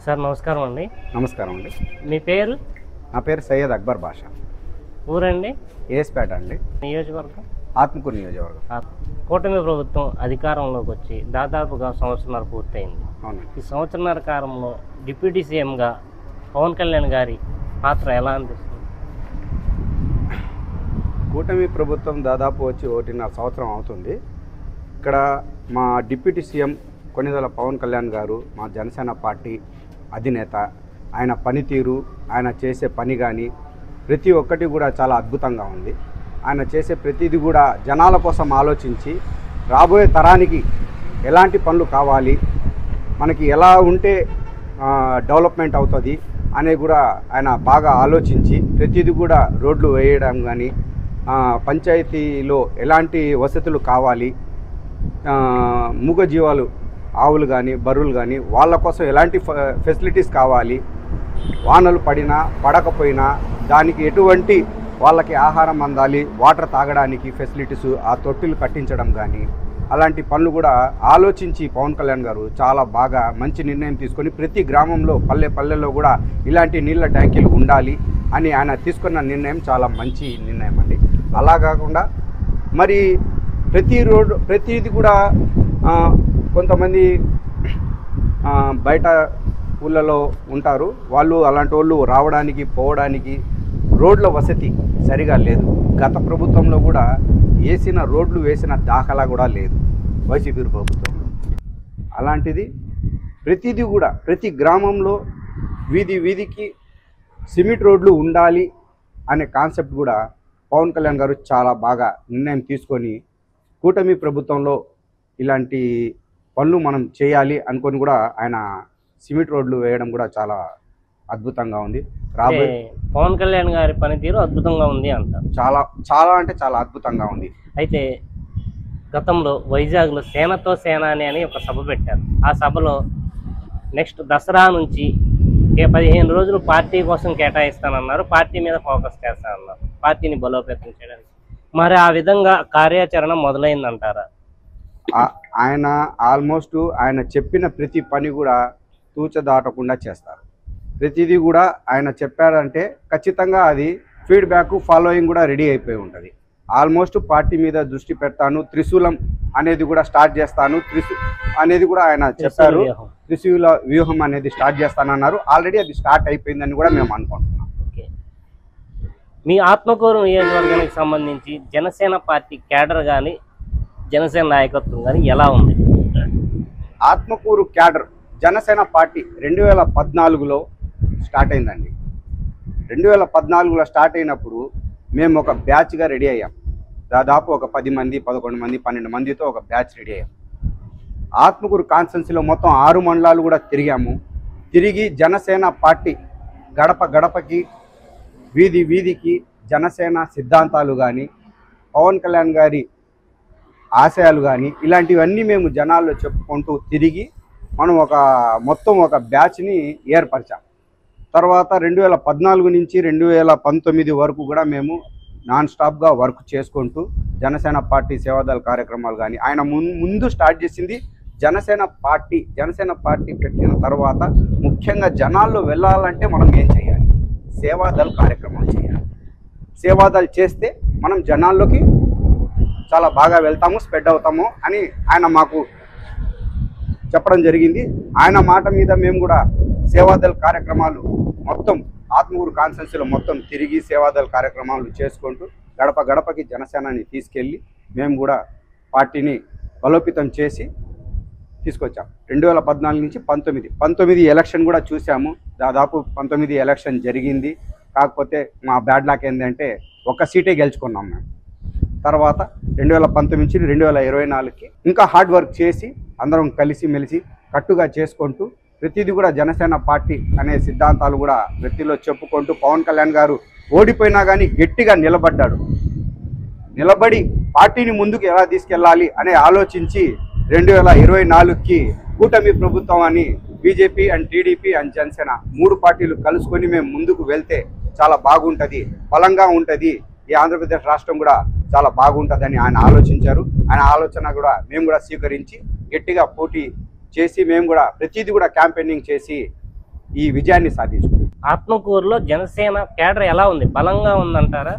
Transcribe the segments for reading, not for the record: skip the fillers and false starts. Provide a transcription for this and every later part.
Sir నమస్కారం అండి. నమస్కారం అండి. మీ పేరు? నా పేరు సయ్యద్ అక్బర్ బాషా. ఊరండి? ఏఎస్పేట అండి. నియోజకవర్గం? ఆత్మకూరు నియోజకవర్గం. కూటమి ప్రభుత్వం అధికారంలోకి వచ్చి దాదాపుగా సంవత్సరన్నర పూర్తయింది. అవును. ఈ సంవత్సరన్నర కాలంలో డిప్యూటీ సీఎంగా పవన్ కళ్యాణ్ గారి పాత్ర ఎలా అనిపిస్తుంది? కూటమి ప్రభుత్వం దాదాపు వచ్చి 1.5 సంవత్సరం అవుతుంది. ఇక్కడ మా డిప్యూటీ సీఎం కొణిదెల పవన్ కళ్యాణ్ గారు, మా జనసేన పార్టీ అధినేత, ఆయన పనితీరు, ఆయన చేసే పని కానీ ప్రతి ఒక్కటి కూడా చాలా అద్భుతంగా ఉంది. ఆయన చేసే ప్రతిదీ కూడా జనాల కోసం ఆలోచించి రాబోయే తరానికి ఎలాంటి పనులు కావాలి, మనకి ఎలా ఉంటే డెవలప్మెంట్ అవుతుంది అనేది కూడా ఆయన బాగా ఆలోచించి ప్రతిదీ కూడా రోడ్లు వేయడం కానీ, పంచాయతీలో ఎలాంటి వసతులు కావాలి, మూగజీవాలు ఆవులు కానీ బర్రెలు కానీ వాళ్ళ కోసం ఎలాంటి ఫెసిలిటీస్ కావాలి, వానలు పడినా పడకపోయినా దానికి ఎటువంటి వాళ్ళకి ఆహారం అందాలి, వాటర్ తాగడానికి ఫెసిలిటీస్, ఆ తొట్టిలు కట్టించడం కానీ అలాంటి పనులు కూడా ఆలోచించి పవన్ కళ్యాణ్ గారు చాలా బాగా మంచి నిర్ణయం తీసుకొని ప్రతి గ్రామంలో పల్లెల్లో కూడా ఇలాంటి నీళ్ళ ట్యాంకీలు ఉండాలి అని ఆయన తీసుకున్న నిర్ణయం చాలా మంచి నిర్ణయం అండి. అలా కాకుండా మరి ప్రతిది కూడా కొంతమంది బయట ఊళ్ళలో ఉంటారు, వాళ్ళు అలాంటి వాళ్ళు రావడానికి పోవడానికి రోడ్ల వసతి సరిగా లేదు. గత ప్రభుత్వంలో కూడా రోడ్లు వేసిన దాఖలా కూడా లేదు వైసీపీ ప్రభుత్వంలో. అలాంటిది ప్రతిదీ కూడా ప్రతి గ్రామంలో వీధికి సిమెంట్ రోడ్లు ఉండాలి అనే కాన్సెప్ట్ కూడా పవన్ కళ్యాణ్ గారు చాలా బాగా నిర్ణయం తీసుకొని కూటమి ప్రభుత్వంలో ఇలాంటి పనులు మనం చేయాలి అనుకొని కూడా ఆయన సిమెంట్ రోడ్లు వేయడం కూడా చాలా అద్భుతంగా ఉంది. పవన్ కళ్యాణ్ గారి పనితీరు అద్భుతంగా ఉంది అంటారు. చాలా అంటే చాలా అద్భుతంగా ఉంది. అయితే గతంలో వైజాగ్లో సేనతో సేనాని అని ఒక సభ పెట్టారు. ఆ సభలో నెక్స్ట్ దసరా నుంచి 15 రోజులు పార్టీ కోసం కేటాయిస్తానన్నారు, పార్టీ మీద ఫోకస్ చేస్తానన్నారు, పార్టీని బలోపేతం చేయడానికి. మరి ఆ విధంగా కార్యాచరణ మొదలైందంటారా? ఆయన ఆల్మోస్ట్ ఆయన చెప్పిన ప్రతి పని కూడా తూచదాటకుండా చేస్తారు. ప్రతిదీ కూడా ఆయన చెప్పాడంటే ఖచ్చితంగా అది ఫీడ్బ్యాక్ ఫాలోయింగ్ కూడా రెడీ అయిపోయి ఉంటుంది. ఆల్మోస్ట్ పార్టీ మీద దృష్టి పెడతాను, త్రిశూలం అనేది కూడా స్టార్ట్ చేస్తాను అనేది కూడా ఆయన చెప్పారు. త్రిశూల వ్యూహం అనేది స్టార్ట్ చేస్తానన్నారు. ఆల్రెడీ అది స్టార్ట్ అయిపోయిందని కూడా మేము అనుకుంటున్నాం. మీ ఆత్మకూరు నియోజకవర్గానికి సంబంధించి జనసేన పార్టీ క్యాడర్ కానీ జనసేన నాయకత్వం కానీ ఎలా ఉంది? ఆత్మకూరు క్యాడర్ జనసేన పార్టీ 2014లో స్టార్ట్ అయిందండి. 2014లో స్టార్ట్ అయినప్పుడు మేము ఒక బ్యాచ్గా రెడీ అయ్యాం. దాదాపు ఒక 10 మంది 11 మంది 12 మందితో ఒక బ్యాచ్ రెడీ అయ్యాం. ఆత్మకూరు కాన్స్టిట్యున్సీలో మొత్తం 6 మండలాలు కూడా తిరిగాము. తిరిగి జనసేన పార్టీ గడప గడపకి వీధికి జనసేన సిద్ధాంతాలు కానీ పవన్ కళ్యాణ్ గారి ఆశయాలు కానీ ఇలాంటివన్నీ మేము జనాల్లో చెప్పుకుంటూ తిరిగి మనం మొత్తం ఒక బ్యాచ్ని ఏర్పరిచాం. తర్వాత 2014 నుంచి 2019 వరకు కూడా మేము నాన్ స్టాప్గా వర్క్ చేసుకుంటూ జనసేన పార్టీ సేవాదళ కార్యక్రమాలు కానీ ఆయన ముందు స్టార్ట్ చేసింది జనసేన పార్టీ పెట్టిన తర్వాత ముఖ్యంగా జనాల్లో వెళ్ళాలంటే మనం ఏం చేయాలి? సేవాదళ కార్యక్రమాలు చేయాలి. సేవాదళ చేస్తే మనం జనాల్లోకి చాలా బాగా వెళ్తాము, స్ప్రెడ్ అవుతాము అని ఆయన మాకు చెప్పడం జరిగింది. ఆయన మాట మీద మేము కూడా సేవాదళ కార్యక్రమాలు మొత్తం ఆత్మకూరు కాన్స్టిట్యున్సీలో మొత్తం తిరిగి సేవాదళ కార్యక్రమాలు చేసుకుంటూ గడప గడపకి జనసేనని తీసుకెళ్ళి మేము కూడా పార్టీని బలోపేతం చేసి తీసుకొచ్చాం. 2014 నుంచి 19 ఎలక్షన్ కూడా చూసాము. దాదాపు 19 ఎలక్షన్ జరిగింది. కాకపోతే మా బ్యాడ్ లాక్ ఏంటంటే ఒక్క సీటే గెలుచుకున్నాం మేము. తర్వాత 2019 నుంచి 2024కి ఇంకా హార్డ్ వర్క్ చేసి అందరం కలిసి మెలిసి కట్టుగా చేసుకుంటూ ప్రతిదీ కూడా జనసేన పార్టీ అనే సిద్ధాంతాలు కూడా వ్యక్తిలో చెప్పుకుంటూ పవన్ కళ్యాణ్ గారు ఓడిపోయినా కానీ గట్టిగా నిలబడి పార్టీని ముందుకు ఎలా తీసుకెళ్ళాలి అనే ఆలోచించి 2024కి కూటమి ప్రభుత్వం అని BJP and TDP and Janasena 3 పార్టీలు కలుసుకొని మేము ముందుకు వెళ్తే చాలా బాగుంటుంది, బలంగా ఉంటుంది, ఈ ఆంధ్రప్రదేశ్ రాష్ట్రం కూడా చాలా బాగుంటుందని ఆయన ఆలోచించారు. ఆయన ఆలోచన కూడా మేము కూడా స్వీకరించి గట్టిగా పోటీ చేసి మేము కూడా ప్రతిదీ కూడా క్యాంపెయినింగ్ చేసి ఈ విజయాన్ని సాధించుకున్నాం. ఆత్మకూరులో జనసేన కేడర్ ఎలా ఉంది? బలంగా ఉందంటారా?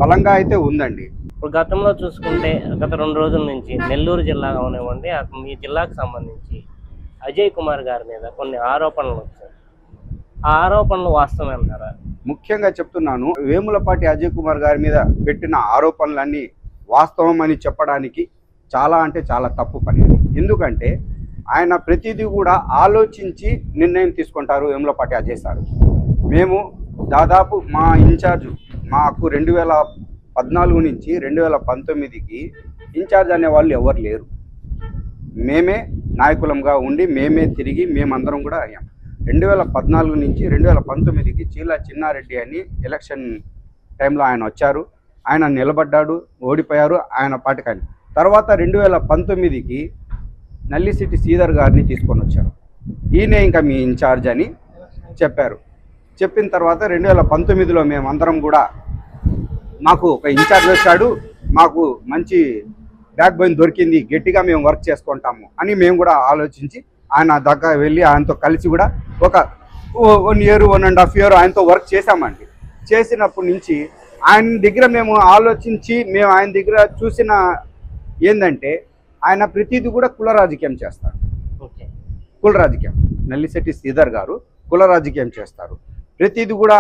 బలంగా అయితే ఉందండి. ఇప్పుడు గతంలో చూసుకుంటే గత 2 రోజుల నుంచి నెల్లూరు జిల్లా అవనివ్వండి, మీ జిల్లాకు సంబంధించి అజయ్ కుమార్ గారి మీద కొన్ని ఆరోపణలు వచ్చాయి. ఆ ఆరోపణలు వాస్తవం అంటారా? ముఖ్యంగా చెప్తున్నాను, వేములపాటి అజయ్ కుమార్ గారి మీద పెట్టిన ఆరోపణలన్నీ వాస్తవం అని చెప్పడానికి చాలా అంటే చాలా తప్పు పని. ఎందుకంటే ఆయన ప్రతిదీ కూడా ఆలోచించి నిర్ణయం తీసుకుంటారు వేములపాటి అజయ్ సార్. మేము దాదాపు మా ఇన్ఛార్జ్ మాకు 2014 నుంచి 2019కి ఇన్ఛార్జ్ అనే వాళ్ళు ఎవరు లేరు. మేమే నాయకులంగా ఉండి మేమే తిరిగి మేమందరం కూడా అయ్యాం. 2014 నుంచి 2019కి చీలా చిన్నారెడ్డి అని ఎలక్షన్ టైంలో ఆయన వచ్చారు, ఆయన నిలబడ్డాడు, ఓడిపోయారు ఆయన పాటికాని. తర్వాత 2019కి నల్లిశెట్టి శ్రీధర్ గారిని తీసుకొని వచ్చారు. ఈయనే ఇంకా మీ ఇన్ఛార్జ్ అని చెప్పారు. చెప్పిన తర్వాత 2019లో మేమందరం కూడా మాకు ఒక ఇన్ఛార్జ్ వచ్చాడు, మాకు మంచి బ్యాక్ బోన్ దొరికింది, గట్టిగా మేము వర్క్ చేసుకుంటాము అని మేము కూడా ఆలోచించి ఆయన దగ్గర వెళ్ళి ఆయనతో కలిసి కూడా ఒక 1 year 1.5 year ఆయనతో వర్క్ చేశామండి. చేసినప్పటి నుంచి ఆయన దగ్గర మేము ఆలోచించి మేము ఆయన దగ్గర చూసిన ఏంటంటే ఆయన ప్రతిదీ కూడా కుల రాజకీయం చేస్తారు. కుల రాజకీయం నల్లిశెట్టి శ్రీధర్ గారు కుల రాజకీయం చేస్తారు. ప్రతిదీ కూడా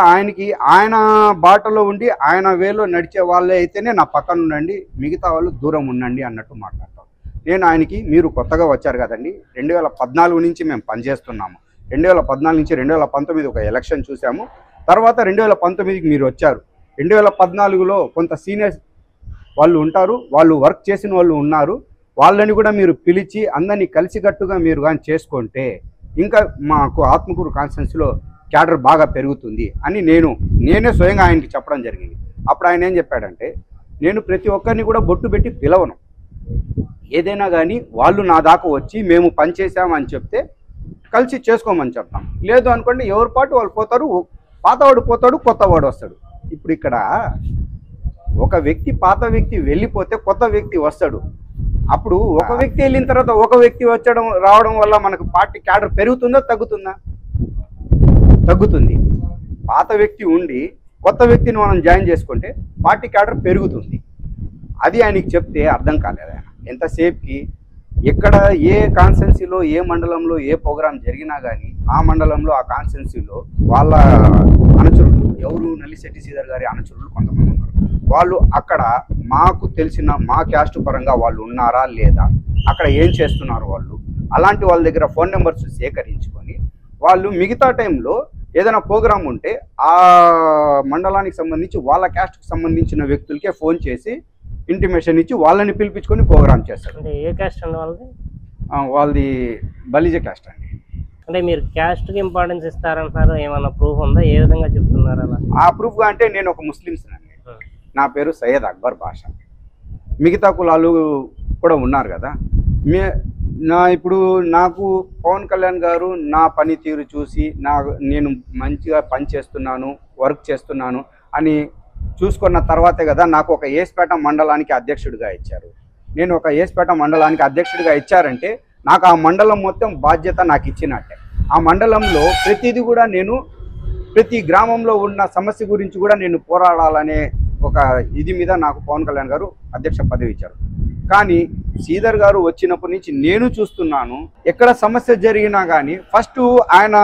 ఆయన బాటలో ఉండి ఆయన వేలో నడిచే వాళ్ళే అయితేనే నా పక్కన ఉండండి, మిగతా వాళ్ళు దూరం ఉండండి అన్నట్టు మాట్లాడతాం. నేను ఆయనకి మీరు కొత్తగా వచ్చారు కదండి, 2014 నుంచి మేము పనిచేస్తున్నాము. 2014 నుంచి 2019 ఒక ఎలక్షన్ చూసాము. తర్వాత 2019కి మీరు వచ్చారు. 2014లో కొంత సీనియర్స్ వాళ్ళు ఉంటారు, వాళ్ళు వర్క్ చేసిన వాళ్ళు ఉన్నారు, వాళ్ళని కూడా మీరు పిలిచి అందరినీ కలిసికట్టుగా మీరు కానీ చేసుకుంటే ఇంకా మాకు ఆత్మకూరు కాన్స్టిట్యున్సీలో క్యాడర్ బాగా పెరుగుతుంది అని నేనే స్వయంగా ఆయనకి చెప్పడం జరిగింది. అప్పుడు ఆయన ఏం చెప్పాడంటే, నేను ప్రతి ఒక్కరిని కూడా బొట్టు పెట్టి పిలవను, ఏదైనా కానీ వాళ్ళు నా దాకా వచ్చి మేము పనిచేసామని చెప్తే కలిసి చేసుకోమని చెప్తాం, లేదు అనుకోండి ఎవరి పాటు వాళ్ళు పోతారు, పాతవాడు పోతాడు, కొత్తవాడు వస్తాడు. ఇప్పుడు ఇక్కడ ఒక వ్యక్తి పాత వ్యక్తి వెళ్ళిపోతే కొత్త వ్యక్తి వస్తాడు. అప్పుడు ఒక వ్యక్తి వెళ్ళిన తర్వాత ఒక వ్యక్తి రావడం వల్ల మనకు పార్టీ క్యాడర్ పెరుగుతుందా తగ్గుతుందా? తగ్గుతుంది. పాత వ్యక్తి ఉండి కొత్త వ్యక్తిని మనం జాయిన్ చేసుకుంటే పార్టీ క్యాడర్ పెరుగుతుంది. అది ఆయనకి చెప్తే అర్థం కాలేదు. ఆయన ఎంతసేపుకి ఎక్కడ ఏ కాన్స్టిట్యున్సీలో ఏ మండలంలో ఏ ప్రోగ్రాం జరిగినా కానీ ఆ మండలంలో ఆ కాన్స్టిట్యున్సీలో వాళ్ళ అనుచరులు ఎవరు నల్లిశెట్టి శ్రీధర్ గారి అనుచరులు కొంతమంది ఉన్నారు. వాళ్ళు అక్కడ మాకు తెలిసిన మా క్యాస్ట్ పరంగా వాళ్ళు ఉన్నారా లేదా, అక్కడ ఏం చేస్తున్నారు వాళ్ళు, అలాంటి వాళ్ళ దగ్గర ఫోన్ నెంబర్స్ సేకరించుకొని వాళ్ళు మిగతా టైంలో ఏదైనా ప్రోగ్రాం ఉంటే ఆ మండలానికి సంబంధించి వాళ్ళ క్యాస్ట్కి సంబంధించిన వ్యక్తులకే ఫోన్ చేసి ఇంటిమేషన్ ఇచ్చి వాళ్ళని పిలిపించుకొని ప్రోగ్రామ్ చేస్తారు. అంటే ఏ క్యాస్ట్ అండి వాళ్ళది? వాళ్ళది బలిజ క్యాస్ట్ అండి. అంటే మీరు క్యాస్ట్కి ఇంపార్టెన్స్ ఇస్తారంటున్నారు, ఏమన్నా ప్రూఫ్ ఉందా? ఏ విధంగా చెప్తున్నారు అలా? ఆ ప్రూఫ్గా అంటే నేను ఒక ముస్లిమ్స్ అండి, నా పేరు సయ్యద్ అక్బర్ బాషా. మిగతా కులాలు కూడా ఉన్నారు కదా. ఇప్పుడు నాకు పవన్ కళ్యాణ్ గారు నా పనితీరు చూసి నేను మంచిగా పని చేస్తున్నాను, వర్క్ చేస్తున్నాను అని చూసుకున్న తర్వాతే కదా నాకు ఒక ఏస్పేట మండలానికి అధ్యక్షుడిగా ఇచ్చారు. నేను ఒక ఏస్పేట మండలానికి అధ్యక్షుడిగా ఇచ్చారంటే నాకు ఆ మండలం మొత్తం బాధ్యత నాకు ఇచ్చినట్టే. ఆ మండలంలో ప్రతిదీ కూడా నేను ప్రతి గ్రామంలో ఉన్న సమస్య గురించి కూడా నేను పోరాడాలనే ఒక ఇది మీద నాకు పవన్ కళ్యాణ్ గారు అధ్యక్ష పదవి ఇచ్చారు. కానీ శ్రీధర్ గారు వచ్చినప్పటి నుంచి నేను చూస్తున్నాను, ఎక్కడ సమస్య జరిగినా కానీ ఫస్ట్ ఆయన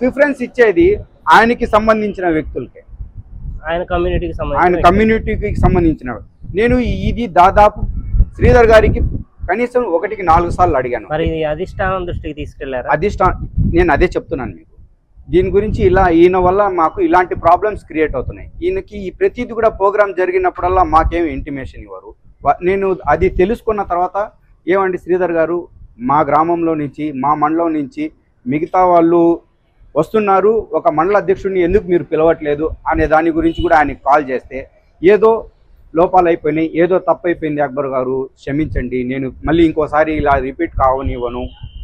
ప్రిఫరెన్స్ ఇచ్చేది ఆయనకి సంబంధించిన వ్యక్తులకే, ఆయన కమ్యూనిటీకి సంబంధించిన. నేను ఇది దాదాపు శ్రీధర్ గారికి కనీసం 1కి 4 సార్లు అడిగాను. మరి అధిష్టానం దృష్టికి తీసుకెళ్లారు? నేను అదే చెప్తున్నాను మీకు. దీని గురించి ఈయన వల్ల మాకు ఇలాంటి ప్రాబ్లమ్స్ క్రియేట్ అవుతున్నాయి. ఈయనకి ఈ ప్రతిదీ కూడా ప్రోగ్రామ్ జరిగినప్పుడల్లా మాకేమి ఇంటిమేషన్ ఇవ్వరు. నేను అది తెలుసుకున్న తర్వాత ఏమండి శ్రీధర్ గారు మా గ్రామంలో నుంచి మా మండలం నుంచి మిగతా వాళ్ళు వస్తున్నారు, ఒక మండల అధ్యక్షుడిని ఎందుకు మీరు పిలవట్లేదు అనే దాని గురించి కూడా ఆయనకి కాల్ చేస్తే ఏదో లోపాలు అయిపోయినాయి, ఏదో తప్పైపోయింది అక్బర్ గారు, క్షమించండి, నేను మళ్ళీ ఇంకోసారి ఇలా రిపీట్ కావనివ్వను,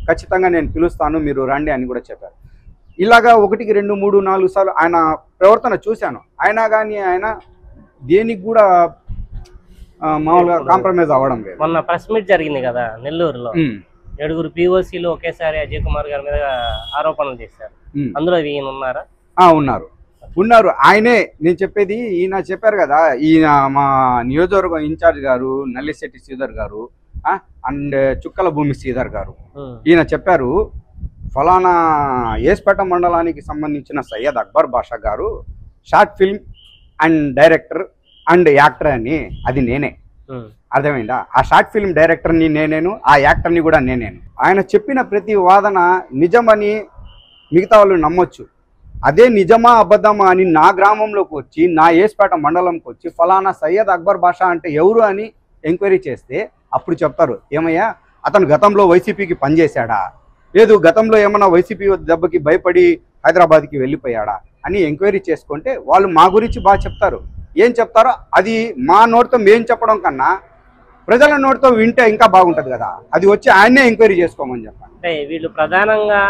ఖచ్చితంగా నేను పిలుస్తాను, మీరు రండి అని కూడా చెప్పారు. ఇలాగా 1కి 2 3 4 సార్లు ఆయన ప్రవర్తన చూశాను. అయినా కానీ ఆయన దేనికి కూడా మామూలుగా కాంప్రమైజ్ అవ్వడం లేదు. మొన్న ప్రెస్ మీట్ జరిగింది కదా నెల్లూరులో, 7 POCలు ఒకేసారి అజయ్ కుమార్ గారి మీద ఆరోపణలు చేశారు. అందులో ఈయన ఉన్నారా? ఉన్నారు ఉన్నారు ఆయనే నేను చెప్పేది. ఈయన చెప్పారు కదా, ఈయన మా నియోజకవర్గం ఇన్ఛార్జ్ గారు నల్లిశెట్టి శ్రీధర్ గారు అండ్ చుక్కల భూమి శ్రీధర్ గారు, ఈయన చెప్పారు ఫలానా ఏస్పేట మండలానికి సంబంధించిన సయ్యద్ అక్బర్ బాషా గారు short film and director and actor అని. అది నేనే. అర్థమైందా? ఆ షార్ట్ ఫిల్మ్ డైరెక్టర్ని నేనేను, ఆ యాక్టర్ని కూడా నేనేను. ఆయన చెప్పిన ప్రతి వాదన నిజమని మిగతా వాళ్ళు నమ్మొచ్చు. అదే నిజమా అబద్ధమా అని నా గ్రామంలోకి వచ్చి, నా ఏస్పేట మండలంకి వచ్చి ఫలానా సయ్యద్ అక్బర్ బాషా అంటే ఎవరు అని ఎంక్వైరీ చేస్తే అప్పుడు చెప్తారు, ఏమయ్యా అతను గతంలో వైసీపీకి పనిచేశాడా, లేదు గతంలో ఏమన్నా వైసీపీ దెబ్బకి భయపడి హైదరాబాద్కి వెళ్ళిపోయాడా అని ఎంక్వైరీ చేసుకుంటే వాళ్ళు మా గురించి బాగా చెప్తారు. ఏం చెప్తారో అది మా నోటితో మేం చెప్పడం కన్నా ప్రజల నోటితో వింటే ఇంకా బాగుంటుంది కదా. అది వచ్చి ఆయన్నే ఎంక్వైరీ చేసుకోమని చెప్పాను. అంటే వీళ్ళు ప్రధానంగా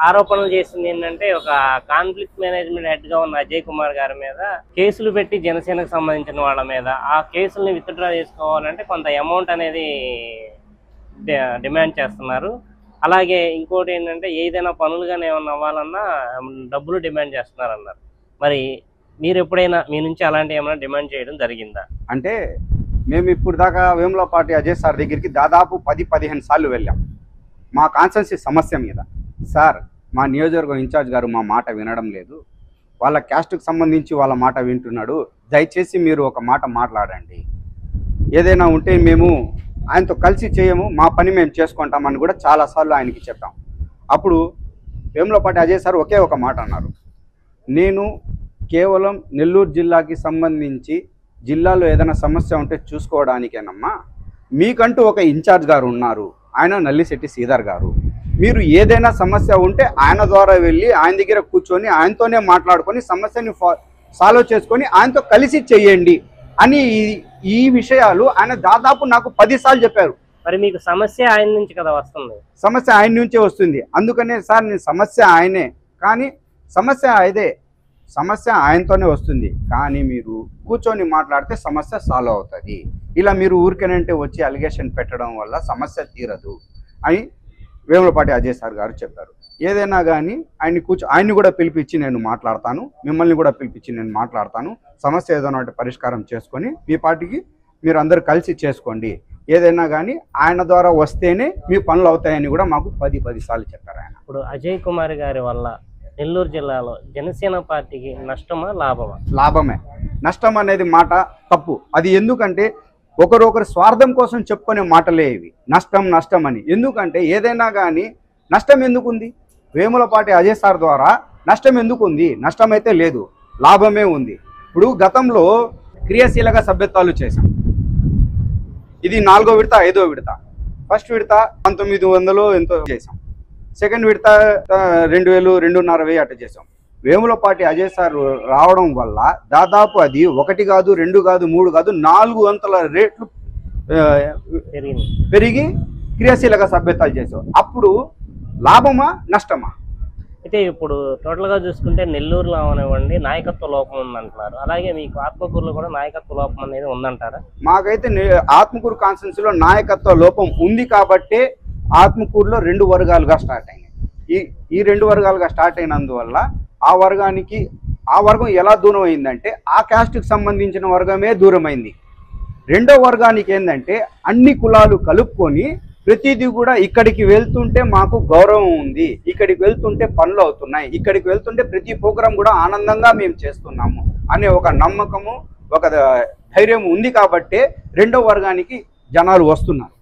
ఆరోపణలు చేసింది ఏంటంటే, ఒక కాన్ఫ్లిక్ట్ మేనేజ్మెంట్ హెడ్ గా ఉన్న అజయ్ కుమార్ గారి మీద కేసులు పెట్టి జనసేనకు సంబంధించిన వాళ్ళ మీద ఆ కేసుల్ని విత్డ్రా చేసుకోవాలంటే కొంత అమౌంట్ అనేది డిమాండ్ చేస్తున్నారు. అలాగే ఇంకోటి ఏంటంటే, ఏదైనా పనులుగానే ఏమన్నా అవ్వాలన్నా డబ్బులు డిమాండ్ చేస్తున్నారు అన్నారు. మరి మీరు ఎప్పుడైనా మీ నుంచి అలాంటి ఏమైనా డిమాండ్ చేయడం జరిగిందా? అంటే మేము ఇప్పుడు దాకా వేములపాటి అజయ్ సార్ దగ్గరికి దాదాపు 10-15 సార్లు వెళ్ళాం మా కాన్స్టిట్యున్సీ సమస్య మీద. సార్ మా నియోజకవర్గం ఇన్ఛార్జ్ గారు మా మాట వినడం లేదు, వాళ్ళ క్యాస్ట్కి సంబంధించి వాళ్ళ మాట వింటున్నాడు, దయచేసి మీరు ఒక మాట మాట్లాడండి, ఏదైనా ఉంటే మేము ఆయనతో కలిసి చేయము, మా పని మేము చేసుకుంటామని కూడా చాలాసార్లు ఆయనకి చెప్పాం. అప్పుడు వేములపాటి అజయ్ సార్ ఒకే ఒక మాట అన్నారు, నేను కేవలం నెల్లూరు జిల్లాకి సంబంధించి జిల్లాలో ఏదైనా సమస్య ఉంటే చూసుకోవడానికేనమ్మా, మీకంటూ ఒక ఇన్ఛార్జ్ గారు ఉన్నారు, ఆయన నల్లిశెట్టి శ్రీధర్ గారు, మీరు ఏదైనా సమస్య ఉంటే ఆయన ద్వారా వెళ్ళి ఆయన దగ్గర కూర్చొని ఆయనతోనే మాట్లాడుకొని సమస్యని సాల్వ్ చేసుకొని ఆయనతో కలిసి చెయ్యండి అని ఈ విషయాలు ఆయన దాదాపు నాకు 10 సార్లు చెప్పారు. మరి మీకు సమస్య ఆయన నుంచి కదా వస్తుంది? సమస్య ఆయన నుంచే వస్తుంది. అందుకనే సార్ నేను సమస్య ఆయనే, కానీ సమస్య ఆయనతోనే వస్తుంది, కానీ మీరు కూర్చొని మాట్లాడితే సమస్య సాల్వ్ అవుతుంది. ఇలా మీరు ఊరికేనంటే వచ్చి అలిగేషన్ పెట్టడం వల్ల సమస్య తీరదు అని వేములపాటి అజయ్ సార్ గారు చెప్పారు. ఏదైనా కానీ ఆయన్ని కూడా పిలిపించి నేను మాట్లాడతాను, మిమ్మల్ని కూడా పిలిపించి నేను మాట్లాడతాను, సమస్య ఏదైనా పరిష్కారం చేసుకొని మీ పార్టీకి మీరు అందరూ కలిసి చేసుకోండి, ఏదైనా కానీ ఆయన ద్వారా వస్తేనే మీ పనులు అవుతాయని కూడా మాకు 10 సార్లు చెప్పారు ఆయన. ఇప్పుడు అజయ్ కుమార్ గారి వల్ల నెల్లూరు జిల్లాలో జనసేన పార్టీకి నష్టమా లాభమా? లాభమే. నష్టం అనేది మాట తప్పు. అది ఎందుకంటే ఒకరొకరు స్వార్థం కోసం చెప్పుకునే మాటలే ఇవి, నష్టం అని. ఎందుకంటే ఏదైనా కానీ నష్టం ఎందుకుంది? వేములపాటి అజయ్ సార్ ద్వారా నష్టం ఎందుకుంది? నష్టం అయితే లేదు, లాభమే ఉంది. ఇప్పుడు గతంలో క్రియాశీలక సభ్యత్వాలు చేశాం, ఇది 4వ విడత 5వ విడత. ఫస్ట్ విడత 1900 ఎంతో చేశాం, సెకండ్ విడత 2000, 2500 అట్లా చేసాం. వేములపాటి అజయ్ సార్ రావడం వల్ల దాదాపు అది 1 కాదు 2 కాదు 3 కాదు 4 అంతల రేట్లు పెరిగి క్రియాశీలక సభ్యత్వాలు చేసాం. అప్పుడు లాభమా నష్టమా? అయితే ఇప్పుడు టోటల్గా చూసుకుంటే నెల్లూరులో అవనివ్వండి నాయకత్వ లోపం ఉందంటున్నారు, అలాగే మీకు ఆత్మకూరులో కూడా నాయకత్వ లోపం అనేది ఉందంటారా? మాకైతే ఆత్మకూరు కాన్స్టిట్యున్సీలో నాయకత్వ లోపం ఉంది కాబట్టే ఆత్మకూరులో 2 వర్గాలుగా స్టార్ట్ అయినాయి. ఈ 2 వర్గాలుగా స్టార్ట్ అయినందువల్ల ఆ వర్గం ఎలా దూరం అయిందంటే ఆ క్యాస్ట్కి సంబంధించిన వర్గమే దూరమైంది. రెండో వర్గానికి ఏంటంటే అన్ని కులాలు కలుపుకొని ప్రతిదీ కూడా ఇక్కడికి వెళ్తుంటే మాకు గౌరవం ఉంది, ఇక్కడికి వెళ్తుంటే పనులు అవుతున్నాయి, ఇక్కడికి వెళ్తుంటే ప్రతి ప్రోగ్రాం కూడా ఆనందంగా మేము చేస్తున్నాము అనే ఒక నమ్మకము, ఒక ధైర్యం ఉంది కాబట్టే రెండో వర్గానికి జనాలు వస్తున్నారు.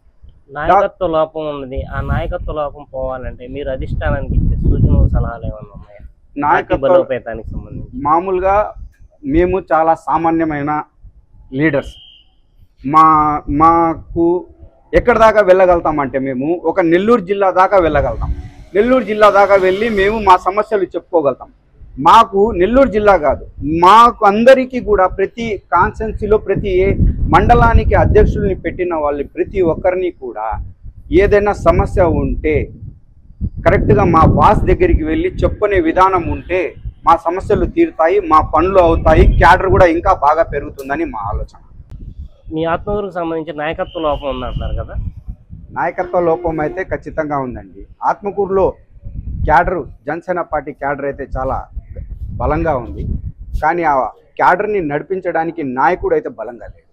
నాయకత్వ లోపం ఉన్నది, ఆ నాయకత్వ లోపం పోవాలంటే మీరు అధిష్టానానికి ఇచ్చే సూచనలు సలహాలు ఏమన్నా ఉన్నాయా? నాయకత్వ బలోపేతానికి సంబంధించి మామూలుగా మేము చాలా సామాన్యమైన లీడర్స్, మాకు ఎక్కడి దాకా వెళ్ళగలుగుతామంటే మేము ఒక నెల్లూరు జిల్లా దాకా వెళ్ళగలుగుతాం. నెల్లూరు జిల్లా దాకా వెళ్ళి మేము మా సమస్యలు చెప్పుకోగలుగుతాం. మాకు నెల్లూరు జిల్లా కాదు, మాకు అందరికీ కూడా ప్రతి కాన్స్టిట్యున్సీలో ప్రతి మండలానికి అధ్యక్షుల్ని పెట్టిన వాళ్ళు ప్రతి ఒక్కరిని కూడా ఏదైనా సమస్య ఉంటే కరెక్ట్గా మా బాస్ దగ్గరికి వెళ్ళి చెప్పుకునే విధానం ఉంటే మా సమస్యలు తీరుతాయి, మా పనులు అవుతాయి, క్యాడర్ కూడా ఇంకా బాగా పెరుగుతుందని మా ఆలోచన. మీ ఆత్మకూరుకు సంబంధించి నాయకత్వ లోపం ఉందంటున్నారు కదా, నాయకత్వ లోపం అయితే ఖచ్చితంగా ఉందండి. ఆత్మకూరులో క్యాడరు, జనసేన పార్టీ క్యాడర్ అయితే చాలా బలంగా ఉంది. కానీ ఆ క్యాడర్ని నడిపించడానికి నాయకుడు అయితే బలంగా లేడు.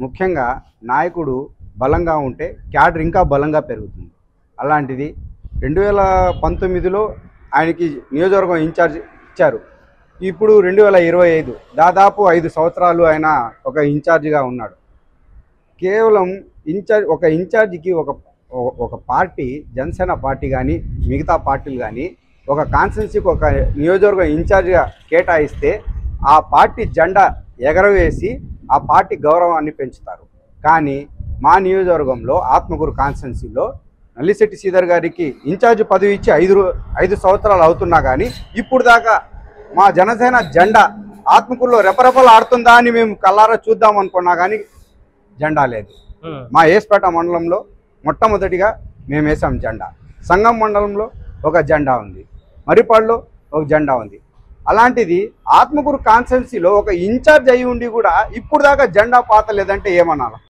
ముఖ్యంగా నాయకుడు బలంగా ఉంటే క్యాడర్ ఇంకా బలంగా పెరుగుతుంది. అలాంటిది 2019లో ఆయనకి నియోజకవర్గం ఇన్ఛార్జ్ ఇచ్చారు. ఇప్పుడు 2025 దాదాపు 5 సంవత్సరాలు ఆయన ఒక ఇన్ఛార్జిగా ఉన్నాడు. కేవలం ఒక ఇన్ఛార్జికి ఒక పార్టీ, జనసేన పార్టీ కానీ మిగతా పార్టీలు కానీ ఒక కాన్స్టిట్యున్సీకి ఒక నియోజకవర్గం ఇన్ఛార్జిగా కేటాయిస్తే ఆ పార్టీ జెండా ఎగరవేసి ఆ పార్టీ గౌరవాన్ని పెంచుతారు. కానీ మా నియోజకవర్గంలో ఆత్మకూరు కాన్స్టిట్యున్సీలో నల్లిశెట్టి శ్రీధర్ గారికి ఇన్ఛార్జ్ పదవి ఇచ్చి 5 సంవత్సరాలు అవుతున్నా కానీ ఇప్పుడు దాకా మా జనసేన జెండా ఆత్మకూరులో రెపరెపలు ఆడుతుందా అని మేము కల్లారా చూద్దాం అనుకున్నా కానీ జెండా లేదు. మా ఏస్పేట మండలంలో మొట్టమొదటిగా మేము వేసాం జెండా. సంగం మండలంలో ఒక జెండా ఉంది, మరిపాడులో ఒక జెండా ఉంది. అలాంటిది ఆత్మకూరు కాన్స్టిట్యున్సీలో ఒక ఇన్ఛార్జ్ అయి ఉండి కూడా ఇప్పుడు దాకా జెండా పాత లేదంటే ఏమనాలి?